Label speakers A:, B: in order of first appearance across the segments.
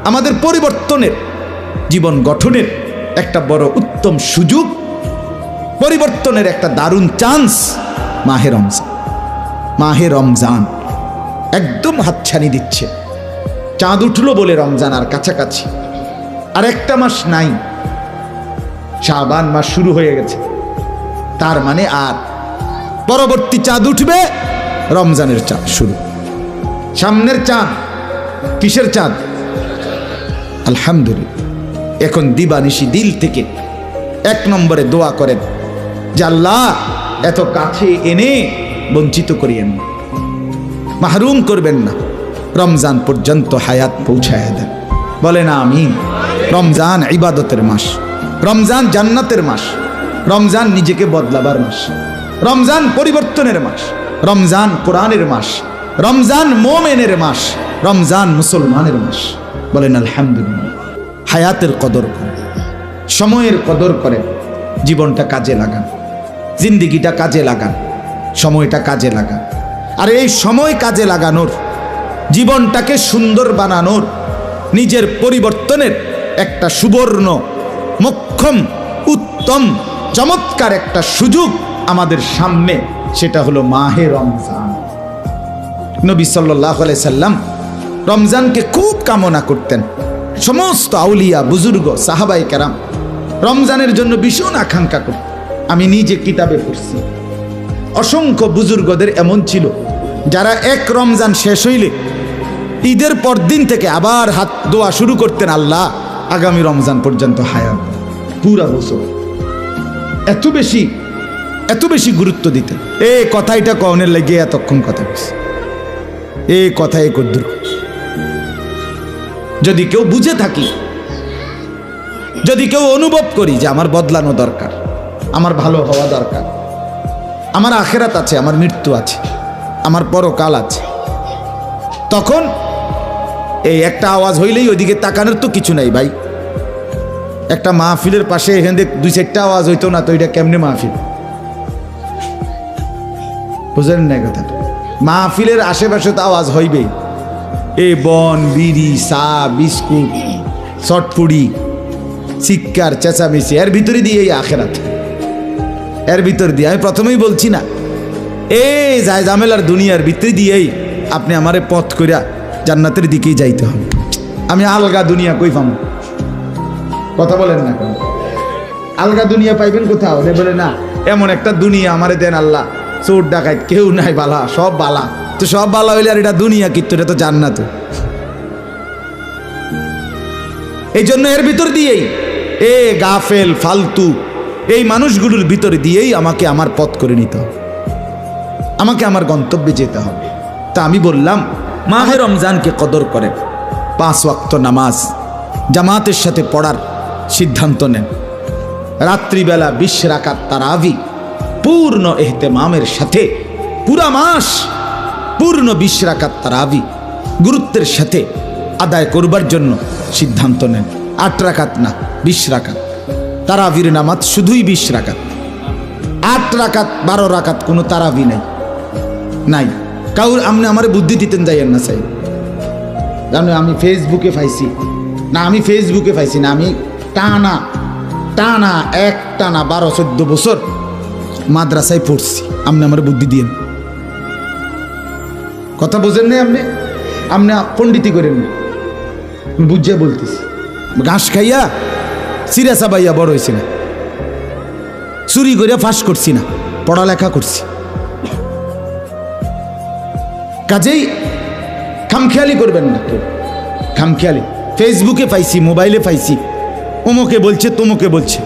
A: আমাদের পরিবর্তনের, জীবন গঠনের একটা বড় উত্তম সুযোগ, পরিবর্তনের একটা দারুণ চান্স মাহে রমজান। মাহে রমজান একদম হাতছানি দিচ্ছে। চাঁদ উঠলো বলে রমজান আর কাছাকাছি, আর একটা মাস নাই, শাবান মাস শুরু হয়ে গেছে। তার মানে আর পরবর্তী চাঁদ উঠবে, রমজানের চাঁদ শুরু। সামনের চাঁদ কিসের চাঁদ? আলহামদুলিল্লাহ। এখন দিবানিশি দিল থেকে এক নম্বরে দোয়া করেন যে আল্লাহ এত কাছে এনে বঞ্চিত করিয়েন না, মাহরুম করবেন না, রমজান পর্যন্ত হায়াত পৌঁছায় দেন। বলে না আমিন। রমজান ইবাদতের মাস, রমজান জান্নাতের মাস, রমজান নিজেকে বদলাবার মাস, রমজান পরিবর্তনের মাস, রমজান কোরআনের মাস, রমজান মোমেনের মাস, রমজান মুসলমানের মাস। বলেন আলহামদুলিল্লাহ। হায়াতের কদর করেন, সময়ের কদর করেন, জীবনটা কাজে লাগান, জিন্দিগিটা কাজে লাগান, সময়টা কাজে লাগান। আর এই সময় কাজে লাগানোর, জীবনটাকে সুন্দর বানানোর, নিজের পরিবর্তনের একটা সুবর্ণ মোক্ষম উত্তম চমৎকার একটা সুযোগ আমাদের সামনে, সেটা হলো মাহে রমজান। নবী সাল্লাল্লাহু আলাইহি সাল্লাম রমজানকে খুব কামনা করতেন। সমস্ত আউলিয়া বুজুর্গ সাহাবাই কেরাম রমজানের জন্য ভীষণ আকাঙ্ক্ষা করতেন। আমি নিজে কিতাবে পড়ছি, অসংখ্য বুজুর্গদের এমন ছিল যারা এক রমজান শেষ হইলে ঈদের পর দিন থেকে আবার হাত দোয়া শুরু করতেন, আল্লাহ আগামী রমজান পর্যন্ত হায়াত, পুরা বছর। এত বেশি গুরুত্ব দিতেন। এই কথাইটা কওনের লাগিয়ে এতক্ষণ কথা বলছি, এই কথাই কদ্দুর। যদি কেউ বুঝে থাকি, যদি কেউ অনুভব করি যে আমার বদলানো দরকার, আমার ভালো হওয়া দরকার, আমার আখেরাত আছে, আমার মৃত্যু আছে, আমার পরকাল আছে, তখন এই একটা আওয়াজ হইলেই ওইদিকে তাকানোর তো কিছু নাই ভাই। একটা মাহফিলের পাশে এখানে দুই চারটা আওয়াজ হইতো না তো এটা কেমনে মাহফিল? বুঝলেন না কথা? মাহফিলের আশেপাশে তো আওয়াজ হইবেই। এই বন, বিড়ি, চা, বিস্কুট, চটপুড়ি, চিৎকার চেঁচামেচি, এর ভিতরে দিয়েই আখেরাত, এর ভিতর দিয়ে। আমি প্রথমেই বলছি না, এই যায় ঝামেলার দুনিয়ার ভিতরে দিয়েই আপনি আমারে পথ কইরা জান্নাতের দিকেই যাইতে হবে। আমি আলগা দুনিয়া কই পাবো? কথা বলেন না কেন? আলগা দুনিয়া পাইবেন কোথাও? বলে না এমন একটা দুনিয়া আমারে দেন আল্লাহ, চোর ডাকাত কেউ নাই, বালা সব বালা। তো সব বালা হইলে আর এটা দুনিয়া কিন্তু, এটা তো জান্নাত। এই জন্য এর ভিতর দিয়েই গাফেল ফালতু এই মানুষগুলোর ভিতর দিয়েই আমাকে আমার পথ করে নিতে হবে, আমাকে আমার গন্তব্যে যেতে হবে। তা আমি বললাম মাহে রমজানকে কদর করেন, 5 ওয়াক্ত নামাজ জামাতের সাথে পড়ার সিদ্ধান্ত নেন, রাত্রিবেলা 20 রাকাত তারাবি পূর্ণ এহতেমামের সাথে পুরা মাস পূর্ণ 20 রাকাত তারাবি গুরুত্বের সাথে আদায় করবার জন্য সিদ্ধান্ত নেন। 8 রাকাত না, 20 রাকাত তারাবির নামাজ, শুধুই 20 রাকাত। 8 রাকাত 12 রাকাত কোনো তারাবি নাই। কাউর আপনি আমার বুদ্ধি দিতেন যাইয়েন না চাই, জানো আমি ফেসবুকে পাইছি না, আমি ফেসবুকে পাইছি না, আমি টানা 12-14 বছর মাদ্রাসায় পড়ছি। আপনি আমার বুদ্ধি দিয়েন, কথা বোঝেন না আপনি, আপনি পণ্ডিতি করেন না, বুঝিয়া বলতেছি। ঘাস খাইয়া চিরা চাবাইয়া বড় হয়েছি না, চুরি করিয়া ফাঁস করছি না, পড়ালেখা করছি। কাজেই খামখেয়ালি করবেন না কেউ, খামখেয়ালি। ফেসবুকে পাইছি, মোবাইলে পাইছি, অমুকে বলছে তমুকে বলছে,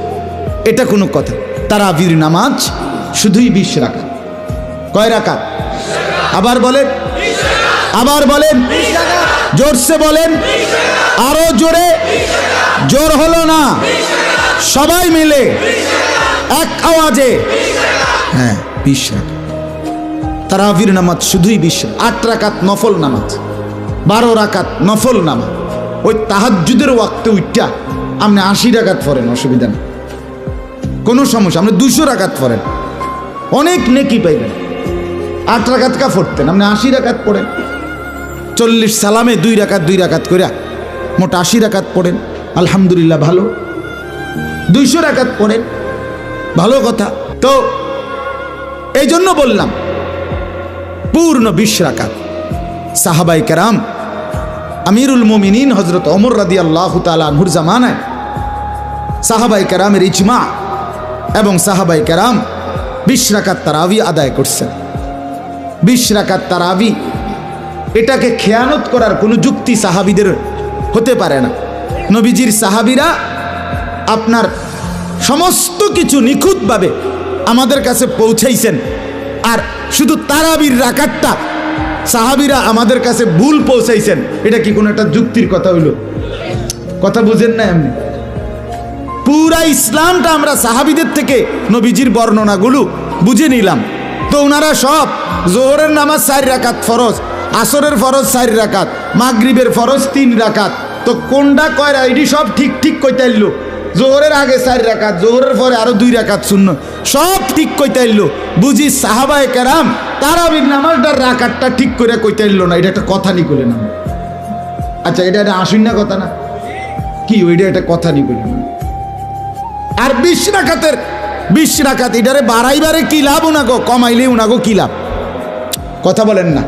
A: এটা কোনো কথা? তারাবির নামাজ শুধুই 20 রাকাত। কয় রাকাত? আবার বলেন, আবার বলেন, জোরসে বলেন, আরো জোরে। জোর হলো না, সবাই মিলে এক আওয়াজে, হ্যাঁ 20 রাকাত তারাবির নামাজ শুধুই 20। 8 রাকাত নফল নামাজ, 12 রাকাত নফল নামাজ। ওই তাহাজ্জুদের ওয়াক্তে উঠটা আপনি 80 রাকাত পড়েন, অসুবিধা নেই, কোনো সমস্যা। আপনি 200 রাকাত পড়েন, অনেক নেকি পাইবেন। 8 রাকাত কা পড়তেন, আপনি 80 রাকাত পড়েন। 40 সালামে 2 রাকাত করে মোট 80 রাকাত পড়েন, আলহামদুলিল্লাহ ভালো। 200 রাকাত পড়েন, ভালো কথা। তো এই জন্য বললাম পূর্ণ 20 রাকাত। সাহাবায়ে কেরাম, আমিরুল মুমিনিন হযরত ওমর রাদিয়াল্লাহু তাআলা আনহুর জামানায় সাহাবায়ে কেরামের ইজমা এবং সাহাবায়ে কেরাম 20 রাকাত তারাবি আদায় করছেন। 20 রাকাত তারাবি, এটাকে খেয়ানত করার কোনো যুক্তি সাহাবীদের হতে পারে না। নবীজির সাহাবীরা আপনার সমস্ত কিছু নিখুঁতভাবে আমাদের কাছে পৌঁছাইছেন, আর শুধু তারাবির রাকাতটা সাহাবীরা আমাদের কাছে ভুল পৌঁছাইছেন। এটা কি কোনো একটা যুক্তির কথা হইল? কথা বুঝেন না? এমনি পুরা ইসলামটা আমরা সাহাবীদের থেকে নবীজির বর্ণনাগুলো বুঝে নিলাম। তো ওনারা সব জোহরের নামাজ 4 রাকাত ফরজ, আসরের ফরজ 4 রাকাত, মাগরিবের ফরজ 3 রাকাত। তো কোনটা কয়রা এটি সব ঠিক ঠিক কইতে আইলো। জোহরের আগে 4 রাকাত, জোহরের পরে আরো 2 রাকাত সুন্নত, সব ঠিক কইতে আইলো। বুঝি সাহাবায়ে কেরাম তারাবির নামাজটার রাকাতটা ঠিক করে কইতে আইলো না। এটা একটা কথা নি কইলেন। আচ্ছা, এটা একটা আসুন না কথা না কি? ওইটা একটা কথা নি কইলেন। আর 20 রাকাতের 20 রাকাত এটারে বাড়াইবারে কি লাভ? উনাগো কমাইলে উনাগো কি লাভ? কথা বলেন না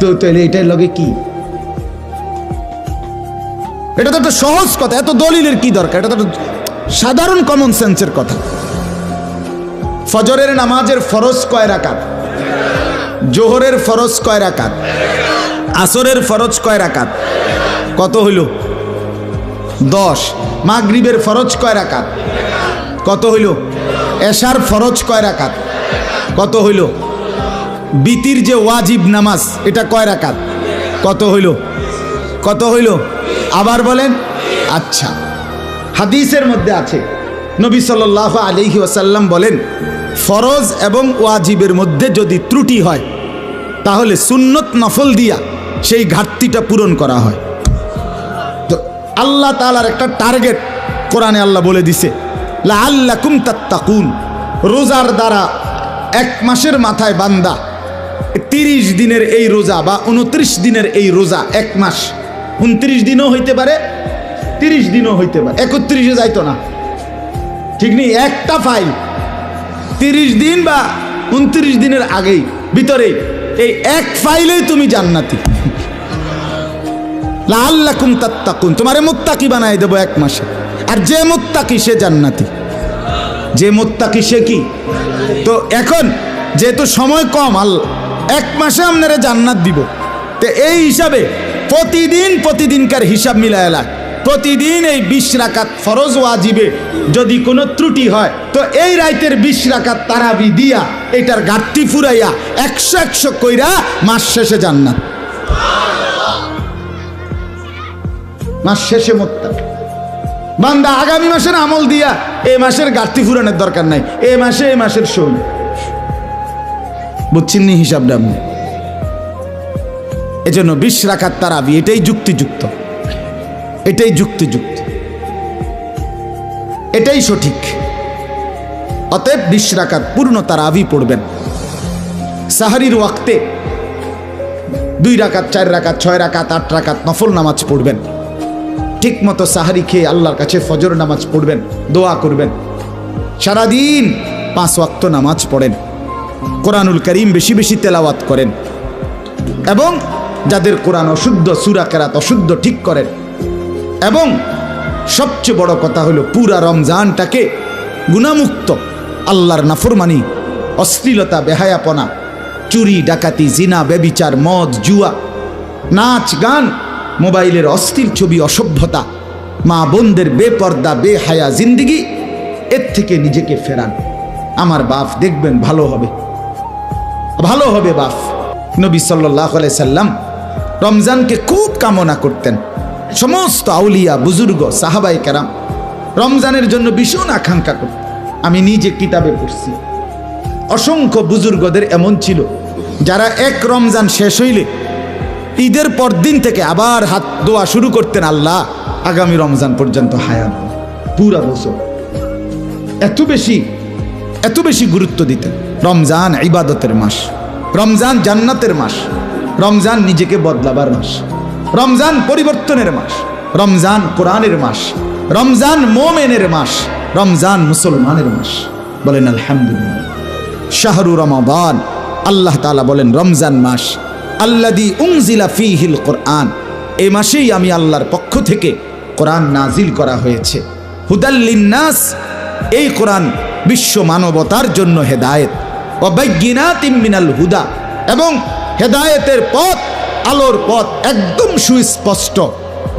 A: তো? তাহলে এটার লগে কি? এটা তো একটা সহজ কথা, এত দলিলের কি দরকার? এটা তো সাধারণ কমন সেন্সের কথা। ফজরের নামাজের ফরজ কয় রাকাত? জোহরের ফরজ কয় রাকাত? আসরের ফরজ কয় রাকাত? কত হইল? 10। মাগরিবের ফরজ কয় রাকাত? কত হইল? এশার ফরজ কয় রাকাত? কত হইল? বিতির যে ওয়াজিব নামাজ এটা কয় রাকাত? কত হইল? কত হইল? আবার বলেন। আচ্ছা, হাদিসের মধ্যে আছে নবী সাল্লাল্লাহু আলাইহি ওয়াসাল্লাম বলেন, ফরজ এবং ওয়াজিবের মধ্যে যদি ত্রুটি হয় তাহলে সুন্নত নফল দিয়া সেই ঘাটতিটা পূরণ করা হয়। তো আল্লাহ তাআলার একটা টার্গেট কোরআনে আল্লাহ বলে দিছে, লাআল্লাকুম তাত্তাকুন। রোজার দ্বারা 1 মাসের মাথায় বান্দা 30 দিনের এই রোজা বা 29 দিনের এই রোজা, 1 মাস 29 দিনও হইতে পারে, 30 দিনও হইতে পারে, 31-এ যাইতো না, ঠিক নেই? একটা ফাইল 30 দিন বা 29 দিনের আগেই ভিতরে এই এক ফাইলেই তুমি জান্নাতি। লাআল্লাকুম তাত্তাকুন, তোমারে মুত্তাকি বানাই দেব 1 মাসে। আর যে মুত্তাকি সে জান্নাতি, যে মুত্তাকি সে কি? তো এখন যেহেতু সময় কম, 1 মাসে আপনারা জান্নাত দিব। তো এই হিসাবে প্রতিদিনকার হিসাব মিলাইলা, প্রতিদিন এই 20 রাকাত ফরজ ওয়াজিবে যদি কোনো ত্রুটি হয় তো এই রাইতের 20 রাকাত তারাবি দিয়া এটার ঘাটতি ফুরাইয়া 100 কইরা মাস শেষে জান্নাত। মাস শেষে মুত্তাকি বান্দা আগামী মাসের আমল দিয়া এই মাসের ঘাটতি ফুরানোর দরকার নাই, এই মাসের শোন। বুঝছেন নি হিসাবটা আপনি? এজন্য 20 রাকাত তারাবি এটাই যুক্তিযুক্ত, এটাই যুক্তিযুক্ত, এটাই সঠিক। অতএব 20 রাকাত পূর্ণ তারাবি পড়বেন। সাহারির ওয়াক্তে 2 রাকাত, 4 রাকাত, 6 রাকাত, 8 রাকাত নফল নামাজ পড়বেন। ঠিক মতো সাহারি খেয়ে আল্লাহর কাছে ফজর নামাজ পড়বেন, দোয়া করবেন। সারাদিন 5 ওয়াক্ত নামাজ পড়েন, কোরআনুল কারীম বেশি বেশি তেলাওয়াত করেন, এবং যাদের কোরআন অশুদ্ধ, সূরা কেরাত অশুদ্ধ ঠিক করেন। এবং সবচেয়ে বড় কথা হলো পুরা রমজানটাকে গুনাহমুক্ত, আল্লাহর নাফরমানি, অশ্লীলতা, বেহায়াপনা, চুরি, ডাকাতি, জিনা, ব্যভিচার, মদ, জুয়া, নাচ, গান, মোবাইলের অস্থির ছবি, অসভ্যতা, মা বোনদের বেপর্দা, বেহায়া জিন্দিগি, এর থেকে নিজেকে ফেরান। আমার বাপ দেখবেন ভালো হবে, ভালো হবে বাপ। নবী সাল্লাল্লাহু আলাইহি সাল্লাম রমজানকে খুব কামনা করতেন। সমস্ত আউলিয়া, বুজুর্গ, সাহাবায়ে কেরাম রমজানের জন্য ভীষণ আকাঙ্ক্ষা করতেন। আমি নিজে কিতাবে পড়ছি, অসংখ্য বুজুর্গদের এমন ছিল যারা 1 রমজান শেষ হইলে ঈদের পর দিন থেকে আবার হাত দোয়া শুরু করতেন, আল্লাহ আগামী রমজান পর্যন্ত হায়াত পুরা বছর। এত বেশি গুরুত্ব দিতেন। রমজান ইবাদতের মাস, রমজান জান্নাতের মাস, রমজান নিজেকে বদলাবার মাস, রমজান পরিবর্তনের মাস। রমজান কোরআনের মাস, রমজান মোমেনের মাস, রমজান মুসলমানের মাস। বলেন আলহামদুলিল্লাহ। শাহরু রমাদান, আল্লাহ তাআলা বলেন রমজান মাস, আল্লাযী উনজিলা ফীহিল কোরআন, এই মাসেই আমি আল্লাহর পক্ষ থেকে কোরআন নাজিল করা হয়েছে। হুদাল লিন্নাস, এই কোরআন বিশ্ব মানবতার জন্য হেদায়েত। ওয়া বাইয়িনাতিম মিনাল হুদা, এবং হেদায়েতের পথ, আলোর পথ একদম সুস্পষ্ট,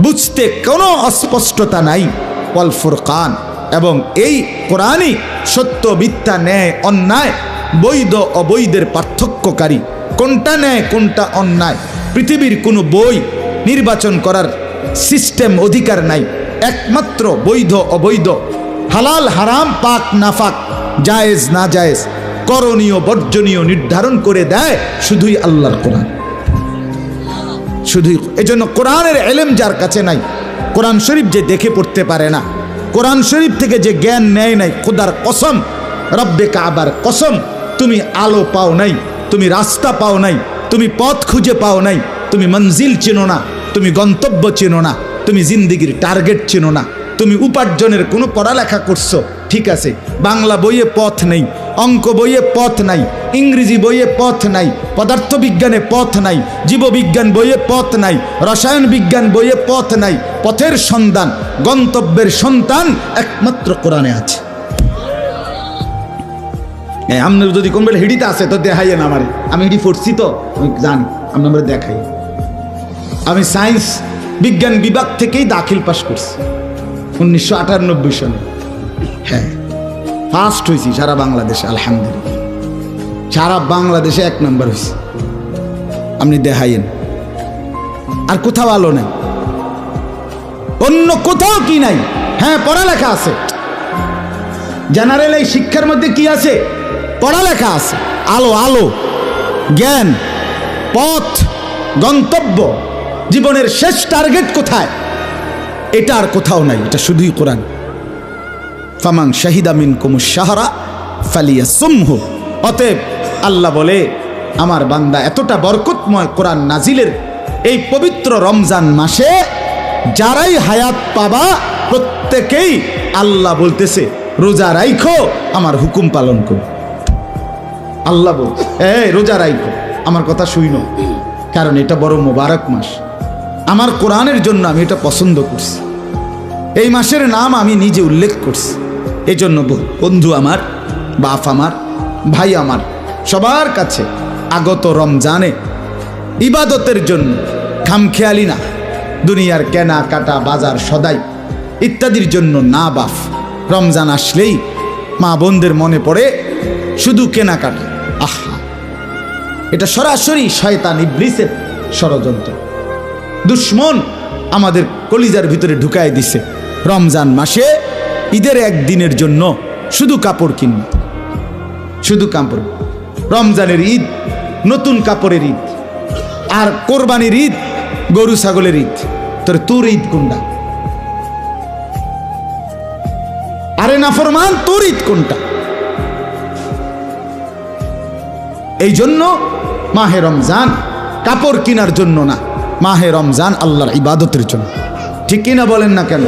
A: বুঝতে কোনো অস্পষ্টতা নাই। ওয়াল ফুরকান, এবং এই কোরআনই সত্য মিথ্যা, ন্যায় অন্যায়, বৈধ অবৈধের পার্থক্যকারী। কোনটা ন্যায় কোনটা অন্যায় পৃথিবীর কোনো বই নির্বাচন করার সিস্টেম অধিকার নাই। একমাত্র বৈধ অবৈধ, হালাল হারাম, পাক নাফাক, জায়েজ না জায়েজ, করণীয় বর্জনীয় নির্ধারণ করে দেয় শুধুই আল্লাহর কোরআন। শুধুই এজন্য কোরআনের ইলম যার কাছে নাই, কোরআন শরীফ যে দেখে পড়তে পারে না, কোরআন শরীফ থেকে যে জ্ঞান নেয় নাই, খোদার কসম, রব্বে কাবার কসম, তুমি আলো পাও নাই, তুমি রাস্তা পাও নাই, তুমি পথ খুঁজে পাও নাই, তুমি মঞ্জিল চেনো না, তুমি গন্তব্য চেনো না, তুমি জিন্দিগির টার্গেট চেনো না। তুমি উপার্জনের কোনো পড়ালেখা করছো, ঠিক আছে, বাংলা বইয়ে পথ নেই, অঙ্ক বইয়ে পথ নাই, ইংরেজি বইয়ে পথ নাই, পদার্থবিজ্ঞানে পথ নাই, জীববিজ্ঞান বইয়ে পথ নাই, রসায়ন বিজ্ঞান বইয়ে পথ নাই। পথের সন্ধান, গন্তব্যের সন্তান একমাত্র কোরআনে আছে। আপনার যদি কোন বেলা হিডিতে আছে তো দেখাইয়েন আমারে, আমি হিডি পড়ছি তো আমি জানি, আপনি আমরা দেখাই। আমি সায়েন্স বিজ্ঞান বিভাগ থেকেই দাখিল পাস করছি 1998 সালে। হ্যাঁ, ফার্স্ট হয়েছি সারা বাংলাদেশে, আলহামদুলিল্লাহ, সারা বাংলাদেশে 1 নম্বর হয়েছি। আপনি দেখাইয়েন, আর কোথাও আলো নেই, অন্য কোথাও কি নাই। হ্যাঁ, পড়ালেখা আছে, জেনারেল এই শিক্ষার মধ্যে কি আছে? পড়ালেখা আছে, আলো, আলো, জ্ঞান, পথ, গন্তব্য, জীবনের শেষ টার্গেট কোথায়, এটা আর কোথাও নাই, এটা শুধুই কোরআন। ফামান শাহিদা মিনকুমুশ শাহরা ফালিয়াসুমহু। অতএব আল্লাহ বলে, আমার বান্দা এতটা বরকতময় কোরআন নাজিলের এই পবিত্র রমজান মাসে যারাই হায়াত পাবা প্রত্যেকেই আল্লাহ বলতেছে রোজা রাইখো, আমার হুকুম পালন করো। আল্লাহ বল, রোজা রাইখো, আমার কথা শুইনো, কারণ এটা বড় মোবারক মাস। আমার কোরআনের জন্য আমি এটা পছন্দ করছি, এই মাসের নাম আমি নিজে উল্লেখ করছি। এই জন্য বন্ধু আমার, বাপ আমার, ভাই আমার, সবার কাছে আগত রমজানে ইবাদতের জন্য খামখেয়ালি না, দুনিয়ার কেনা কাটা, বাজার সদাই ইত্যাদির জন্য না বাপ। রমজান আসলেই মা বোনদের মনে পড়ে শুধু কেনাকাটা। আহা, এটা সরাসরি শয়তান ইবলিসের ষড়যন্ত্র। দুশ্মন আমাদের কলিজার ভিতরে ঢুকায় দিছে রমজান মাসে ঈদের একদিনের জন্য শুধু কাপড় কিনবে, শুধু কাপড়। রমজানের ঈদ নতুন কাপড়ের ঈদ, আর কোরবানির ঈদ গরু ছাগলের ঈদ। তোর ঈদ কোনটা? আরে নাফরমান, তোর ঈদ কোনটা? এই জন্য মাহে রমজান কাপড় কেনার জন্য না, মাহে রমজান আল্লাহর ইবাদতের জন্য। ঠিক কিনা বলেন না কেন?